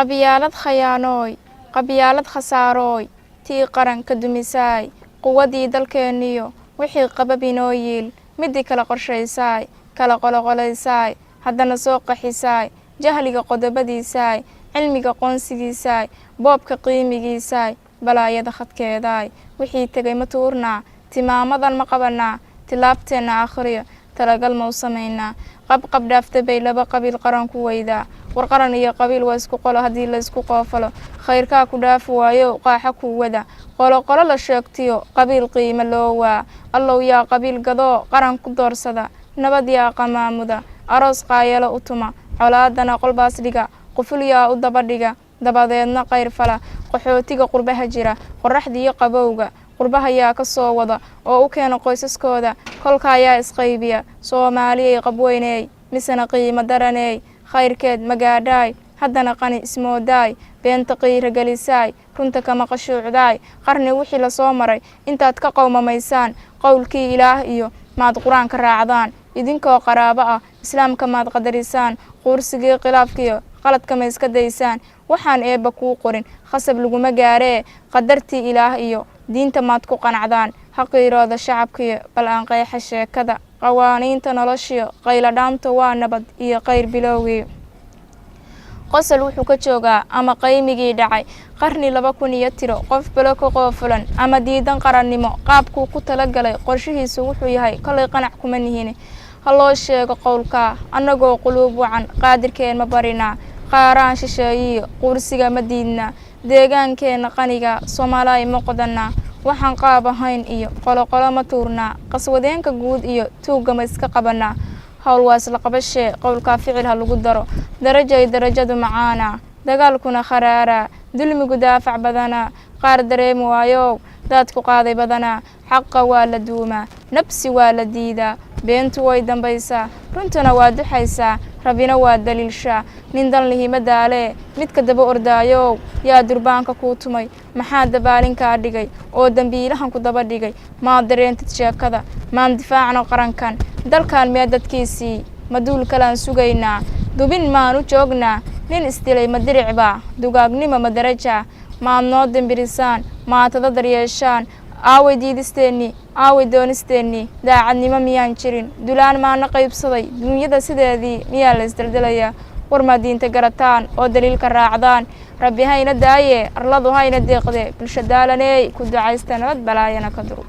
qabyaalad khayaanooy qabyaalad khasaaroy tii qaranka dumisaay quwadii dalkeeniyo wixii qabab inoo yiil midii kala qorshaysaay kala qoloqolaysaay haddana soo qaxisaay jahliga qodobadiisaay cilmiga qoonsigiisaay boobka qiimigiisaay balaayada khadkeedaay wixii tegay ma tuurnaa timaamadan ma qabanaa tilaabteenna akhriyo talagal ma u samaynaa qabqab dhaafta bay laba qabiil qaran ku weydaa war qaran iyo qabiil waa isku qolo haddii la isku qoofalo khayrkaa ku dhaafi waayo qaaxa ku wada qoloqolo la sheegtiyo qabiil qiimo loo waa allow yaa qabiil gadoo qaran ku doorsada nabad yaa qamaamuda aroos qaayalo u tuma colaadana qolbaas dhiga quful yaa u daba dhiga dabadeedna qayr fala qaxootiga qurbaha jira qoraxdiiyo qabowga qurbaha yaa ka soo wada oo u keena qoysaskooda kolka ayaa isqaybiya soomaaliyay qabweyney misana qiimo daraney khayrkeed magaadhaay haddana qani ismoodaay beenta qiira gelisaay runta kama qashuucdaay qarni wixii la soo maray intaad ka qowmamaysaan qowlkii ilaah iyo maad qur-aanka raacdaan idinkoo qaraabo ah islaamka maad qadarisaan quursigii khilaafkiyo qaladka ma iska daysaan waxaan eebba kuu qorin khasab laguma gaaree qadartii ilaah iyo diinta maad ku qanacdaan haqiirooda shacabkiyo bal aan qeexa sheekada qawaaniinta noloshiyo qayladhaamta waa nabad iyo qayr bilowgii qosol wuxuu ka joogaa ama qaymigii dhacay qarni 2000 tiro qof balo ka qoofulan ama diidan qarannimo qaabkuu ku talagalay qorshihiisu wuxuu yahay kolay qanac kuma nihin haloo sheego qowlka annagoo quluub wacan qaadirkeen ma barinaa qaaraan shisheeyiyo quursiga ma diidna deegaankeena qaniga Soomaaliya ma qodanaa waxaan qaab ahayn iyo qoloqolo ma tuurnaa qaswadeenka guud iyo tuuga ma iska qabanaa hawl waas la qabashee qowlka ficil ha lagu daro darajadu macaana dagaalkuna kharaara dulmigu daafac badana qaar dareemo waayo dadku qaaday badana xaqa waa la duuma nafsi waa la diida beentu way dambaysaa runtuna waa duxaysaa rabina waa daliilsha nin dan lihimadaale midka daba ordaayo yaa durbaanka ku tumay maxaa dabaalinka dhigay oo dambiilahan ku daba dhigay ma dareentid sheekada maan difaacno qarankan dalkan miya dadkiisii maduul kalaan sugaynaa dubin maanu joognaa nin isdilay ma diricba dugaagnimo ma daraja maad noo dambirisaan maatada daryeeshaan aaway diidisteennii aaway doonisteennii daacadnimo miyaan jirin dulaan maana qaybsaday dunyada sideedii miyaa la isdaldalayaa war maa diinta garataan oo daliilka raacdaan rabbi hayna daaye arladu hayna deeqde bulsho daalaney ku ducaysta nabad balaayana ka duru